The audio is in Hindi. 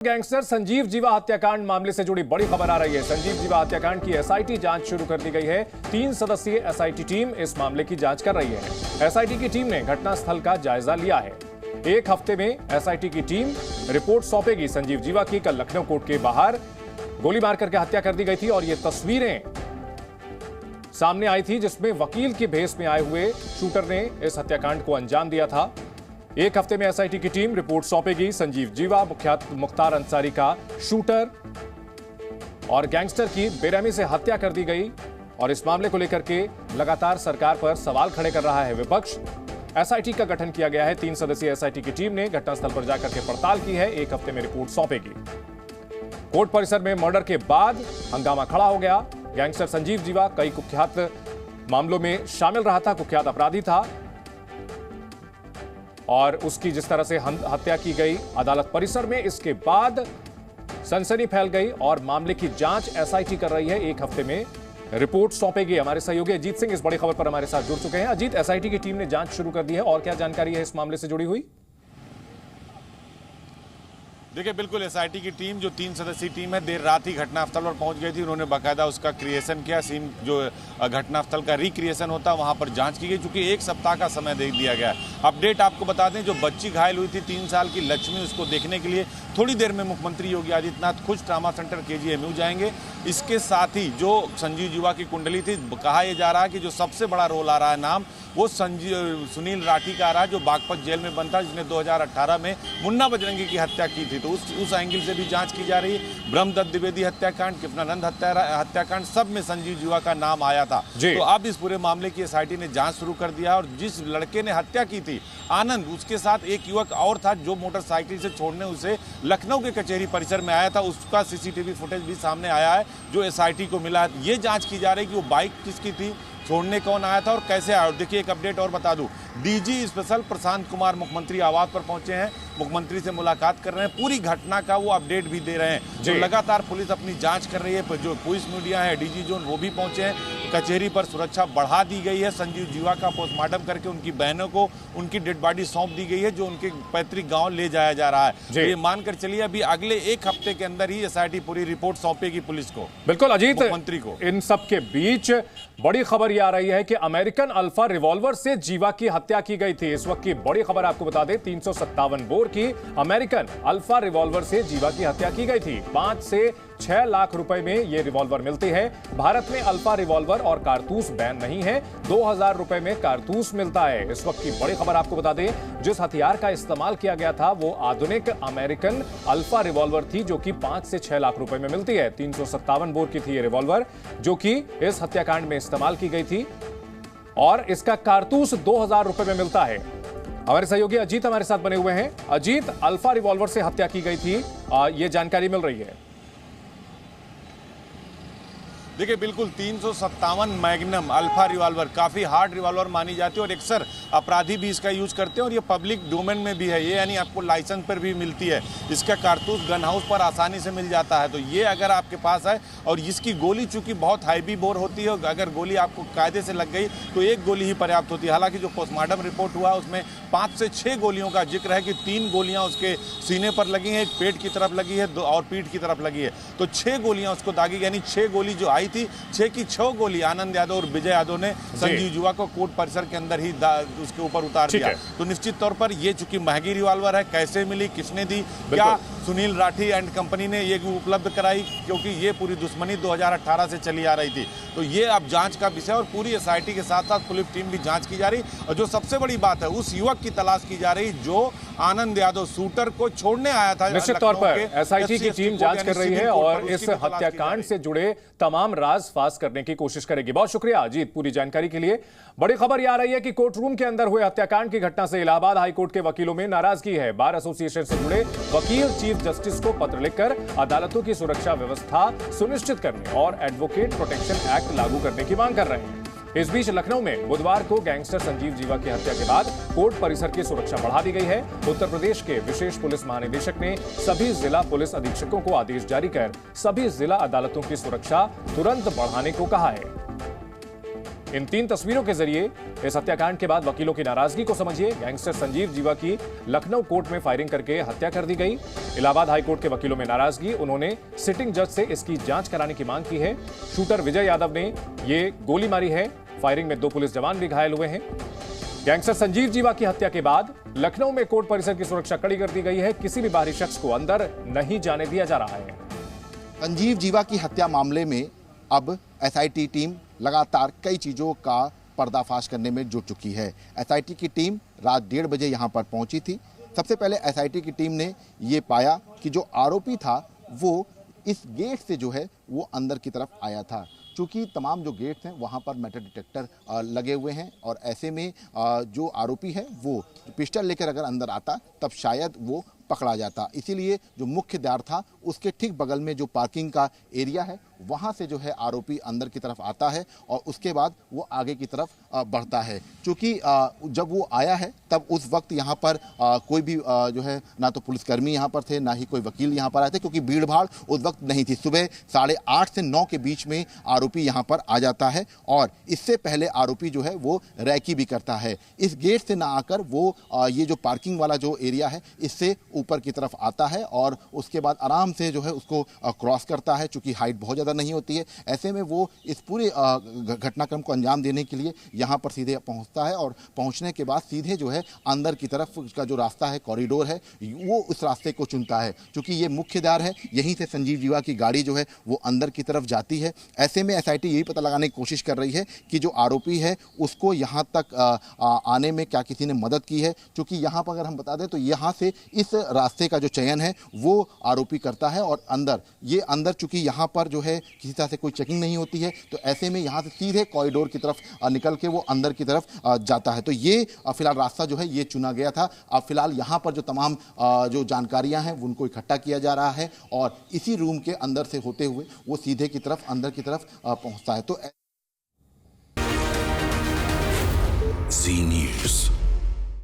गैंगस्टर संजीव जीवा हत्याकांड मामले से जुड़ी बड़ी खबर आ रही है। संजीव जीवा हत्याकांड की एसआईटी जांच शुरू कर दी गई है। 3 सदस्यीय एसआईटी टीम इस मामले की जांच कर रही है। एसआईटी की टीम ने घटनास्थल का जायजा लिया है। एक हफ्ते में एसआईटी की टीम रिपोर्ट सौंपेगी। संजीव जीवा की कल लखनऊ कोर्ट के बाहर गोली मार करके हत्या कर दी गई थी और ये तस्वीरें सामने आई थी जिसमें वकील के भेष में आए हुए शूटर ने इस हत्याकांड को अंजाम दिया था। एक हफ्ते में एसआईटी की टीम रिपोर्ट सौंपेगी। संजीव जीवा मुख्तार अंसारी का शूटर और गैंगस्टर की बेरहमी से हत्या कर दी गई और इस मामले को लेकर के लगातार सरकार पर सवाल खड़े कर रहा है विपक्ष। एसआईटी का गठन किया गया है। 3 सदस्यीय एसआईटी की टीम ने घटनास्थल पर जाकर के पड़ताल की है। एक हफ्ते में रिपोर्ट सौंपेगी। कोर्ट परिसर में मर्डर के बाद हंगामा खड़ा हो गया। गैंगस्टर संजीव जीवा कई कुख्यात मामलों में शामिल रहा था, कुख्यात अपराधी था और उसकी जिस तरह से हत्या की गई अदालत परिसर में, इसके बाद सनसनी फैल गई और मामले की जांच एसआईटी कर रही है। एक हफ्ते में रिपोर्ट सौंपेगी। हमारे सहयोगी अजीत सिंह इस बड़ी खबर पर हमारे साथ जुड़ चुके हैं। अजीत, एसआईटी की टीम ने जांच शुरू कर दी है और क्या जानकारी है इस मामले से जुड़ी हुई? देखिए, बिल्कुल एसआईटी की टीम जो 3 सदस्यीय टीम है, देर रात ही घटनास्थल पर पहुंच गई थी। उन्होंने बाकायदा उसका क्रिएशन किया, सीन जो घटनास्थल का रिक्रिएशन होता है वहां पर जांच की गई, क्योंकि 1 सप्ताह का समय दे दिया गया है। अपडेट आपको बता दें, जो बच्ची घायल हुई थी 3 साल की लक्ष्मी, उसको देखने के लिए थोड़ी देर में मुख्यमंत्री योगी आदित्यनाथ खुद ट्रामा सेंटर केजीएमयू जाएंगे। इसके साथ ही जो संजीव जीवा की कुंडली थी, कहा यह जा रहा है कि जो सबसे बड़ा रोल आ रहा है नाम, वो सुनील राठी का आ रहा है, जो बागपत जेल में बंद था, जिसने 2018 में मुन्ना बजरंगी की हत्या की थी। तो उस एंगल से भी जांच की जा रही है। ब्रह्मदत्त द्विवेदी हत्याकांड, कृष्णानंद हत्याकांड, सब में संजीव जीवा का नाम आया था। तो अब इस पूरे मामले की एसआईटी ने जांच शुरू कर दिया और जिस लड़के ने हत्या की थी आनंद, उसके साथ एक युवक और था जो मोटरसाइकिल से छोड़ने उसे लखनऊ के कचहरी परिसर में आया था। उसका सीसीटीवी फुटेज भी सामने आया है जो एसआईटी को मिला है। ये जांच की जा रही है कि वो बाइक किसकी थी, छोड़ने कौन आया था और कैसे आया। देखिए, एक अपडेट और बता दूं, डीजी स्पेशल प्रशांत कुमार मुख्यमंत्री आवास पर पहुंचे हैं, मुख्यमंत्री से मुलाकात कर रहे हैं, पूरी घटना का वो अपडेट भी दे रहे हैं। तो लगातार पुलिस अपनी जांच कर रही है। जो पुलिस मीडिया है, डीजी जोन, वो भी पहुंचे हैं। कचहरी पर सुरक्षा बढ़ा दी गई है। संजीव जीवा का पोस्टमार्टम करके उनकी बहनों को उनकी डेड बॉडी सौंप दी गई है, जो उनके पैतृक गांव ले जाया जा रहा है। तो ये मानकर चलिए अभी अगले 1 हफ्ते के अंदर ही एसआईटी पूरी रिपोर्ट सौंपेगी पुलिस को। बिल्कुल अजीत, मुख्यमंत्री को। इन सब के बीच बड़ी खबर यह आ रही है कि अमेरिकन अल्फा रिवॉल्वर से जीवा की हत्या की गई थी। इस वक्त की बड़ी खबर आपको बता दें, 357 बोर की अमेरिकन अल्फा रिवॉल्वर से जीवा की हत्या की गई थी। 5 से 6 लाख रुपए में यह रिवॉल्वर मिलती है। भारत में अल्फा रिवॉल्वर और कारतूस बैन नहीं है। 2000 रुपए में कारतूस मिलता है। इस वक्त की बड़ी खबर आपको बता दें, जिस हथियार का इस्तेमाल किया गया था वो आधुनिक अमेरिकन अल्फा रिवॉल्वर थी, जो कि 5 से 6 लाख रुपए में मिलती है। 357 बोर की थी यह रिवॉल्वर, जो कि इस हत्याकांड में इस्तेमाल की गई थी और इसका कारतूस 2000 रुपए में मिलता है। हमारे सहयोगी अजीत हमारे साथ बने हुए हैं। अजीत, अल्फा रिवॉल्वर से हत्या की गई थी, यह जानकारी मिल रही है। देखिए, बिल्कुल 357 मैग्नम अल्फा रिवॉल्वर काफ़ी हार्ड रिवॉल्वर मानी जाती है और अक्सर अपराधी भी इसका यूज करते हैं और ये पब्लिक डोमेन में भी है। ये यानी आपको लाइसेंस पर भी मिलती है। इसका कारतूस गन हाउस पर आसानी से मिल जाता है। तो ये अगर आपके पास है और इसकी गोली चूंकि बहुत हैवी बोर होती है, अगर गोली आपको कायदे से लग गई तो 1 गोली ही पर्याप्त होती है। हालांकि जो पोस्टमार्टम रिपोर्ट हुआ उसमें 5 से 6 गोलियों का जिक्र है कि 3 गोलियां उसके सीने पर लगी हैं, एक पेट की तरफ लगी है और पीठ की तरफ लगी है। तो 6 गोलियां उसको दागी, यानी 6 गोली जो आई थी, 6 की 6 गोली आनंद यादव और विजय यादव ने संजीव जीवा को कोर्ट परिसर के अंदर ही उसके ऊपर उतार दिया। तो निश्चित तौर पर ये चूंकि महंगी रिवॉल्वर है, कैसे मिली, किसने दी, क्या सुनील राठी एंड कंपनी ने ये उपलब्ध कराई, क्योंकि ये पूरी दुश्मनी 2018 से चली आ रही थी। तो ये अब जांच का विषय और पूरी एसआईटी के साथ साथ पुलिस टीम भी जांच की जा रही। और जो सबसे बड़ी बात है, उस युवक की तलाश की जा रही जो आनंद यादव शूटर को छोड़ने आया था। निश्चित तौर पर एसआईटी की टीम जांच कर रही है और इस हत्याकांड से जुड़े तमाम राज फाश करने की कोशिश करेगी। बहुत शुक्रिया अजीत पूरी जानकारी के लिए। बड़ी खबर यह आ रही है कि कोर्ट रूम के अंदर हुए हत्याकांड की घटना से इलाहाबाद हाईकोर्ट के वकीलों में नाराजगी है। बार एसोसिएशन से जुड़े वकील चीफ जस्टिस को पत्र लिखकर अदालतों की सुरक्षा व्यवस्था सुनिश्चित करने और एडवोकेट प्रोटेक्शन एक्ट लागू करने की मांग कर रहे हैं। इस बीच लखनऊ में बुधवार को गैंगस्टर संजीव जीवा की हत्या के बाद कोर्ट परिसर की सुरक्षा बढ़ा दी गई है। उत्तर प्रदेश के विशेष पुलिस महानिदेशक ने सभी जिला पुलिस अधीक्षकों को आदेश जारी कर सभी जिला अदालतों की सुरक्षा तुरंत बढ़ाने को कहा है। इन 3 तस्वीरों के जरिए इस हत्याकांड के बाद वकीलों की नाराजगी को समझिए। गैंगस्टर संजीव जीवा की लखनऊ कोर्ट में फायरिंग करके हत्या कर दी गई। इलाहाबाद हाईकोर्ट के वकीलों में नाराजगी, उन्होंने सिटिंग जज से इसकी जांच कराने की मांग की है। शूटर विजय यादव ने ये गोली मारी है। फायरिंग में 2 पुलिस जवान भी घायल हुए हैं। गैंगस्टर संजीव जीवा की हत्या के बाद लखनऊ में कोर्ट परिसर की सुरक्षा कड़ी कर दी गई है। किसी भी बाहरी शख्स को अंदर नहीं जाने दिया जा रहा है। संजीव जीवा की हत्या मामले में अब एसआईटी टीम लगातार कई चीज़ों का पर्दाफाश करने में जुट चुकी है। एसआईटी की टीम रात 1:30 बजे यहां पर पहुंची थी। सबसे पहले एसआईटी की टीम ने ये पाया कि जो आरोपी था वो इस गेट से जो है वो अंदर की तरफ आया था। चूँकि तमाम जो गेट्स हैं वहाँ पर मेटल डिटेक्टर लगे हुए हैं और ऐसे में जो आरोपी है वो पिस्टल लेकर अगर अंदर आता तब शायद वो पकड़ा जाता। इसीलिए जो मुख्य द्वार था उसके ठीक बगल में जो पार्किंग का एरिया है वहाँ से जो है आरोपी अंदर की तरफ आता है और उसके बाद वो आगे की तरफ बढ़ता है। चूँकि जब वो आया है तब उस वक्त यहाँ पर कोई भी जो है ना तो पुलिसकर्मी यहाँ पर थे ना ही कोई वकील यहाँ पर आए थे, क्योंकि भीड़ भाड़ उस वक्त नहीं थी। सुबह 8:30 से 9 के बीच में आरोपी यहाँ पर आ जाता है और इससे पहले आरोपी जो है वो रैकी भी करता है। इस गेट से ना आकर वो ये जो पार्किंग वाला जो एरिया है इससे ऊपर की तरफ आता है और उसके बाद आराम से जो है उसको क्रॉस करता है। चूँकि हाइट बहुत ज़्यादा नहीं होती है, ऐसे में वो इस पूरे घटनाक्रम को अंजाम देने के लिए यहाँ पर सीधे पहुँचता है और पहुँचने के बाद सीधे जो है अंदर की तरफ का जो रास्ता है, कॉरिडोर है, वो उस रास्ते को चुनता है। चूँकि ये मुख्य द्वार है, यहीं से संजीव जीवा की गाड़ी जो है वो अंदर की तरफ जाती है। ऐसे में एसआईटी यही पता लगाने की कोशिश कर रही है कि जो आरोपी है उसको यहाँ तक आने में क्या किसी ने मदद की है। क्योंकि यहाँ पर अगर हम बता दें तो यहाँ से इस रास्ते का जो चयन है वो आरोपी करता है और अंदर चूंकि यहाँ पर जो है किसी तरह से कोई चेकिंग नहीं होती है, तो ऐसे में यहाँ से सीधे कॉरिडोर की तरफ निकल के वो अंदर की तरफ जाता है। तो ये फिलहाल रास्ता जो है ये चुना गया था। अब फिलहाल यहाँ पर जो तमाम जो जानकारियाँ हैं उनको इकट्ठा किया जा रहा है और इसी रूम के अंदर से होते हुए वो सीधे की तरफ अंदर की तरफ पहुँचता है। तो Zee News.